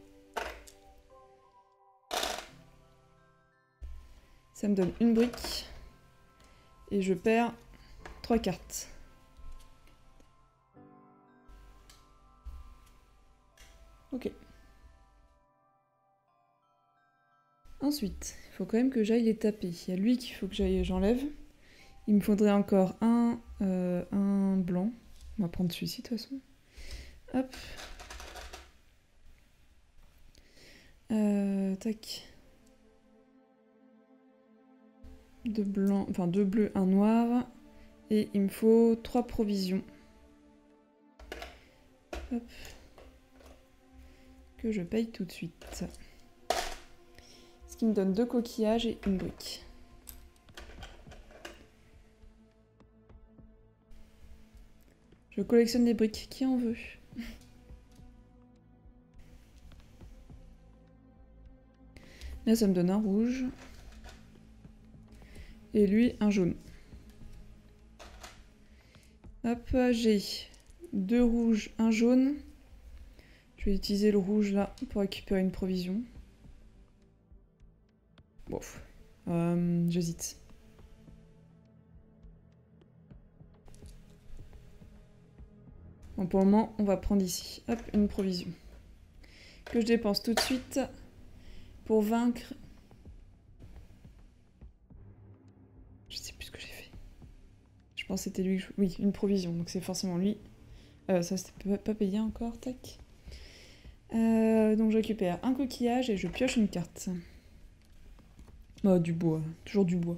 Ça me donne une brique. Et je perds 3 cartes. Ok. Ensuite, il faut quand même que j'aille les taper. Il y a lui qu'il faut que j'enlève. Il me faudrait encore un blanc. On va prendre celui-ci de toute façon. Hop. Tac. 2 blancs, enfin 2 bleus, un noir. Et il me faut 3 provisions. Hop. Que je paye tout de suite. Ce qui me donne 2 coquillages et une brique. Je collectionne des briques. Qui en veut? Là, ça me donne un rouge. Et lui, un jaune. Hop, j'ai 2 rouges, un jaune. Je vais utiliser le rouge là pour récupérer une provision. Bon, j'hésite. Bon, pour le moment, on va prendre ici. Hop, une provision. Que je dépense tout de suite pour vaincre. Je sais plus ce que j'ai fait. Je pense que c'était lui. Oui, une provision, donc c'est forcément lui. Ça, c'était pas payé encore, tac. Donc je récupère un coquillage et je pioche une carte. Oh, du bois, toujours du bois.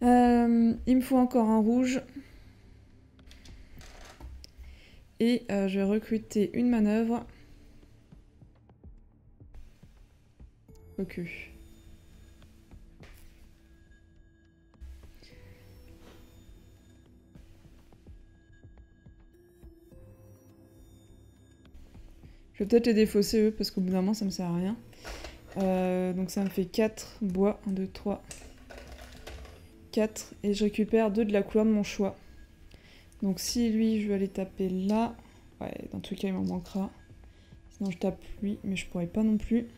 Il me faut encore un rouge. Et je vais recruter une manœuvre. Ok. Je vais peut-être les défausser eux, parce qu'au bout d'un moment ça me sert à rien. Donc ça me fait 4 bois, 1, 2, 3, 4. Et je récupère 2 de la couleur de mon choix. Donc si lui, je vais aller taper là. Ouais, dans tous les cas il m'en manquera. Sinon je tape lui, mais je pourrais pas non plus.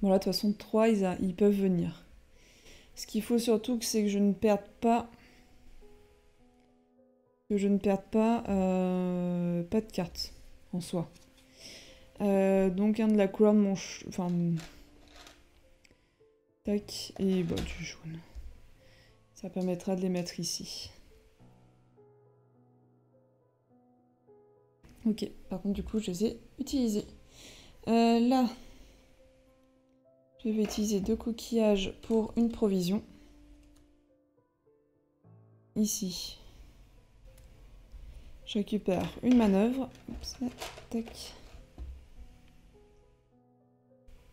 Bon là de toute façon 3 ils peuvent venir. Ce qu'il faut surtout c'est que je ne perde pas... pas de cartes en soi. Donc un de la couleur de mon... Enfin... Tac, et bah, du jaune. Ça permettra de les mettre ici. Ok, par contre du coup je les ai utilisés. Là, je vais utiliser 2 coquillages pour une provision. Ici, je récupère une manœuvre. Oups, tac.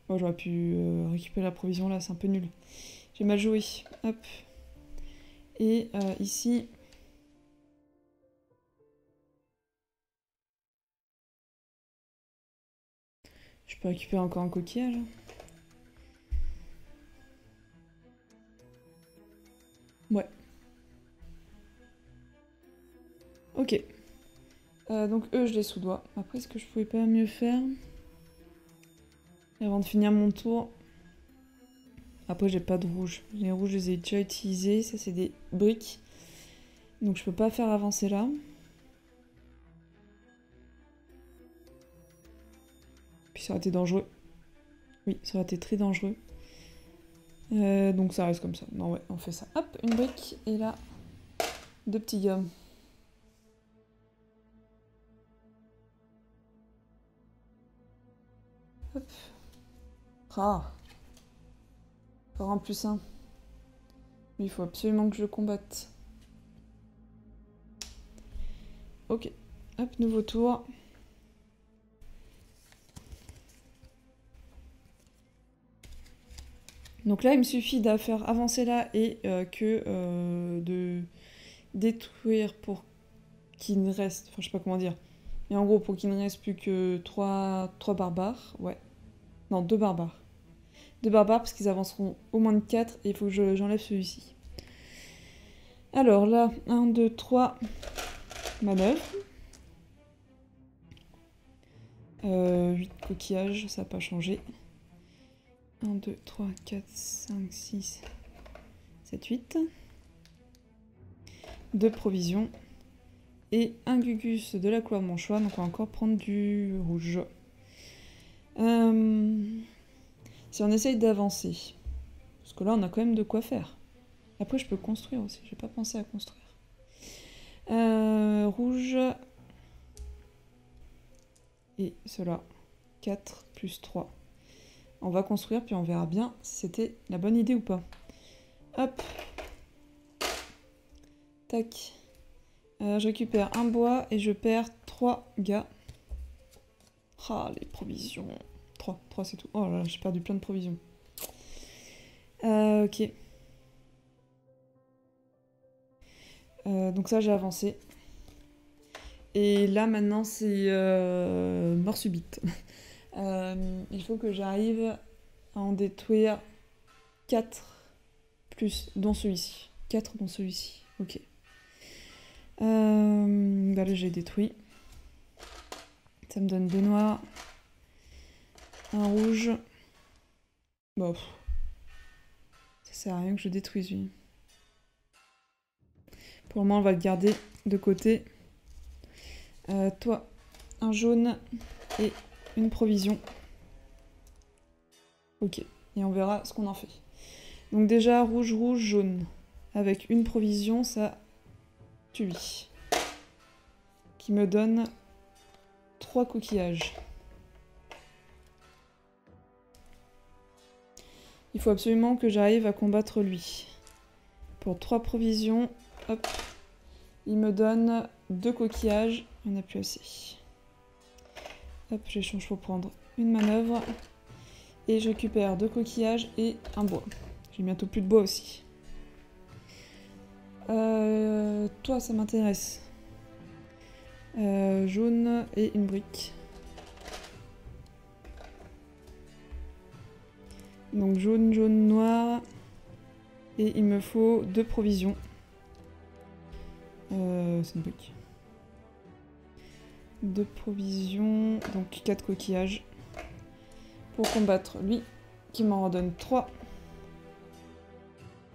Oh, j'aurais pu récupérer la provision là, c'est un peu nul. J'ai mal joué. Hop. Et ici... Je peux récupérer encore un coquillage. Ouais. Ok. Donc eux, je les sous-dois. Après, est-ce que je pouvais pas mieux faire? Avant de finir mon tour. Après, j'ai pas de rouge. Les rouges, je les ai déjà utilisés. Ça, c'est des briques. Donc je peux pas faire avancer là. Puis ça aurait été dangereux. Oui, ça aurait été très dangereux. Donc ça reste comme ça. Non, ouais, on fait ça. Hop, une brique. Et là, 2 petits gommes. Hop. Ah. Encore un plus 1. Il faut absolument que je combatte. Ok. Hop, nouveau tour. Donc là, il me suffit de faire avancer là et de détruire pour qu'il ne reste... Enfin, je sais pas comment dire. Mais en gros, pour qu'il ne reste plus que 3 barbares. Ouais. Non, 2 barbares. 2 barbares parce qu'ils avanceront au moins de 4 et il faut que j'enlève celui-ci. Alors là, 1, 2, 3 manœuvres. 8 coquillages, ça n'a pas changé. 1, 2, 3, 4, 5, 6, 7, 8. 2 provisions. Et un gugus de la couleur de mon choix, donc on va encore prendre du rouge. Si on essaye d'avancer, parce que là on a quand même de quoi faire. Après je peux construire aussi, j'ai pas pensé à construire. Rouge. Et cela, 4 plus 3. On va construire, puis on verra bien si c'était la bonne idée ou pas. Hop. Tac. Je récupère un bois et je perds 3 gars. Ah, les provisions. 3 c'est tout. Oh là là, j'ai perdu plein de provisions. Ok. Donc ça, j'ai avancé. Et là, maintenant, c'est mort subite. Il faut que j'arrive à en détruire 4 plus, dont celui-ci. 4 dont celui-ci. Ok. Bah là, j'ai détruit. Ça me donne 2 noirs. Un rouge. Bon. Ça sert à rien que je détruise lui. Pour le moment, on va le garder de côté. Toi, un jaune et une provision. Ok. Et on verra ce qu'on en fait. Donc déjà, rouge, rouge, jaune. Avec une provision, ça tue. Qui me donne 3 coquillages. Il faut absolument que j'arrive à combattre lui. Pour 3 provisions, hop, il me donne 2 coquillages. Il n'y en a plus assez. Hop, j'échange pour prendre une manœuvre. Et je récupère 2 coquillages et un bois. J'ai bientôt plus de bois aussi. Toi, ça m'intéresse. Jaune et une brique. Donc jaune, jaune, noir. Et il me faut 2 provisions. C'est une brique. 2 provisions, donc 4 coquillages. Pour combattre lui, qui m'en redonne 3.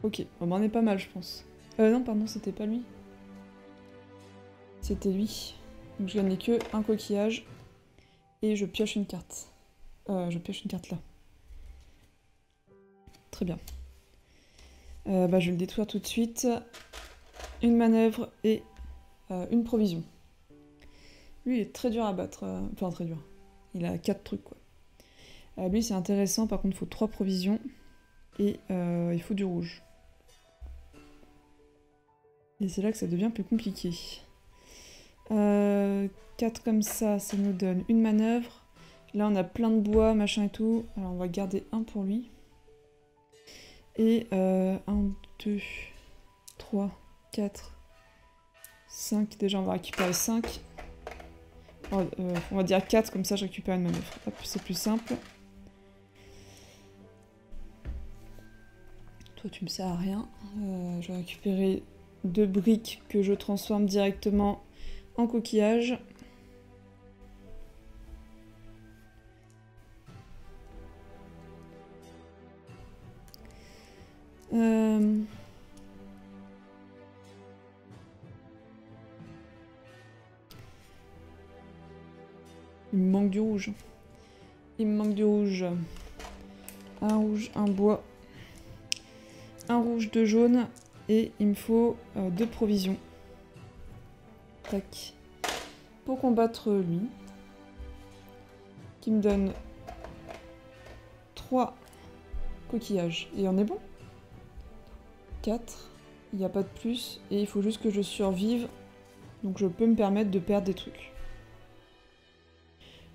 Ok, on m'en est pas mal, je pense. Non, pardon, c'était pas lui. C'était lui. Donc je gagnais que un coquillage. Et je pioche une carte. Je pioche une carte là. Très bien. Bah, je vais le détruire tout de suite. Une manœuvre et une provision. Lui, il est très dur à battre. Enfin, très dur. Il a 4 trucs, quoi. Lui, c'est intéressant. Par contre, il faut 3 provisions. Et il faut du rouge. Et c'est là que ça devient plus compliqué. 4 comme ça nous donne une manœuvre. Là, on a plein de bois, machin et tout. Alors, on va garder un pour lui. Et 1, 2, 3, 4, 5. Déjà, on va récupérer 5. On va dire 4, comme ça, je récupère une manœuvre. Hop, c'est plus simple. Toi, tu me sers à rien. Je vais récupérer 2 briques que je transforme directement en coquillage. Il me manque du rouge. Il me manque du rouge. Un rouge, un bois. Un rouge, 2 jaunes. Et il me faut 2 provisions. Tac. Pour combattre lui. Qui me donne 3 coquillages. Et on est bon. 4. Il n'y a pas de plus. Et il faut juste que je survive. Donc je peux me permettre de perdre des trucs.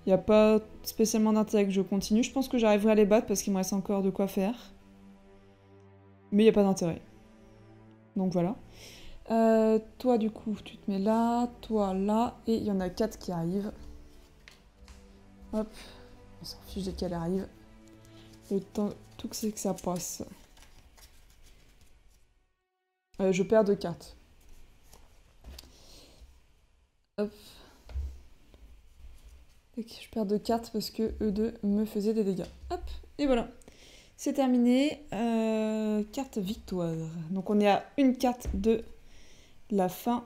Il n'y a pas spécialement d'intérêt que je continue. Je pense que j'arriverai à les battre parce qu'il me reste encore de quoi faire. Mais il n'y a pas d'intérêt. Donc voilà. Toi, du coup, tu te mets là, toi là, et il y en a 4 qui arrivent. Hop, on s'en fiche dès qu'elle arrive. Le temps, tout que c'est que ça passe. Je perds 2 cartes. Hop. Je perds 2 cartes parce que eux deux me faisaient des dégâts. Hop, et voilà. C'est terminé. Carte victoire. Donc on est à une carte de la fin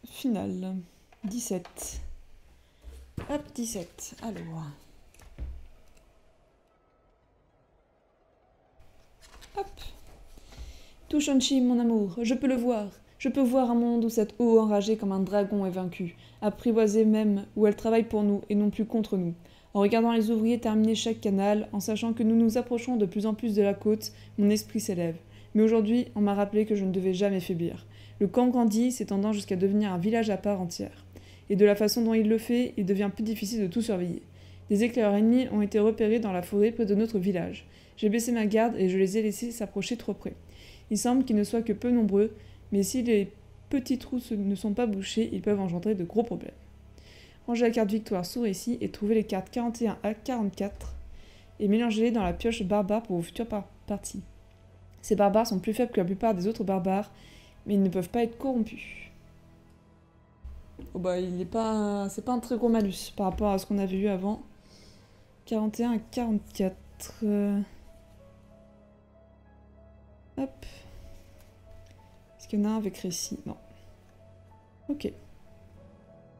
finale. 17. Hop, 17. Alors. Hop. Tout Shang-Chi, mon amour, je peux le voir. Je peux voir un monde où cette eau enragée comme un dragon est vaincue, apprivoisée même, où elle travaille pour nous et non plus contre nous. En regardant les ouvriers terminer chaque canal, en sachant que nous nous approchons de plus en plus de la côte, mon esprit s'élève. Mais aujourd'hui, on m'a rappelé que je ne devais jamais faiblir. Le camp grandit, s'étendant jusqu'à devenir un village à part entière. Et de la façon dont il le fait, il devient plus difficile de tout surveiller. Des éclaireurs ennemis ont été repérés dans la forêt près de notre village. J'ai baissé ma garde et je les ai laissés s'approcher trop près. Il semble qu'ils ne soient que peu nombreux, mais si les petits trous ne sont pas bouchés, ils peuvent engendrer de gros problèmes. Rangez la carte victoire sous récit et trouvez les cartes 41 à 44 et mélangez-les dans la pioche barbare pour vos futures parties. Ces barbares sont plus faibles que la plupart des autres barbares, mais ils ne peuvent pas être corrompus. Oh bah c'est pas un très gros malus par rapport à ce qu'on avait eu avant. 41 à 44. Hop. Est-ce qu'il y en a un avec récit? Non. Ok.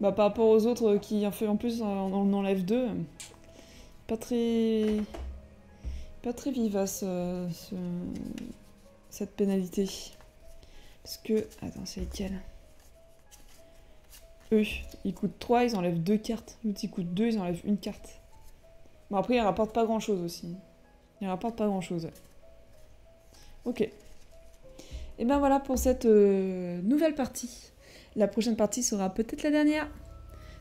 Bah par rapport aux autres qui en fait en plus on en enlève 2. Pas très vivace cette pénalité. Parce que... Attends, c'est lesquels? Eux, ils coûtent 3, ils enlèvent 2 cartes. L'autre, ils coûtent 2, ils enlèvent une carte. Bon, après, ils rapportent pas grand-chose aussi. Ils rapportent pas grand-chose, ouais. Ok. Et ben voilà pour cette nouvelle partie. La prochaine partie sera peut-être la dernière.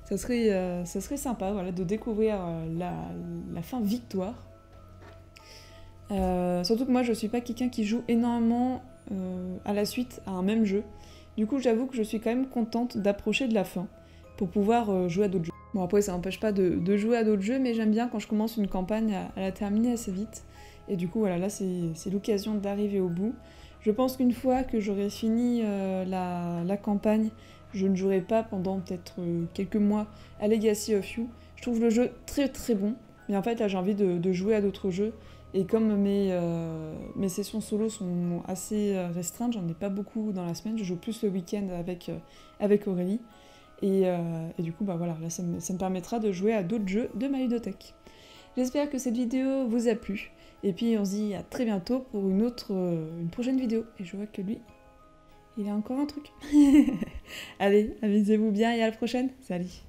Ça serait sympa voilà, de découvrir la fin victoire. Surtout que moi, je suis pas quelqu'un qui joue énormément à la suite à un même jeu. Du coup, j'avoue que je suis quand même contente d'approcher de la fin pour pouvoir jouer à d'autres jeux. Bon, après, ça n'empêche pas de jouer à d'autres jeux, mais j'aime bien quand je commence une campagne à la terminer assez vite. Et du coup, voilà, là, c'est l'occasion d'arriver au bout. Je pense qu'une fois que j'aurai fini la campagne, je ne jouerai pas pendant peut-être quelques mois à Legacy of You. Je trouve le jeu très très bon, mais en fait, là, j'ai envie de jouer à d'autres jeux. Et comme mes sessions solo sont assez restreintes, j'en ai pas beaucoup dans la semaine, je joue plus le week-end avec Aurélie. Et du coup, bah voilà, là, ça me permettra de jouer à d'autres jeux de ma ludothèque. J'espère que cette vidéo vous a plu. Et puis on se dit à très bientôt pour une prochaine vidéo. Et je vois que lui, il a encore un truc. Allez, amusez-vous bien et à la prochaine. Salut.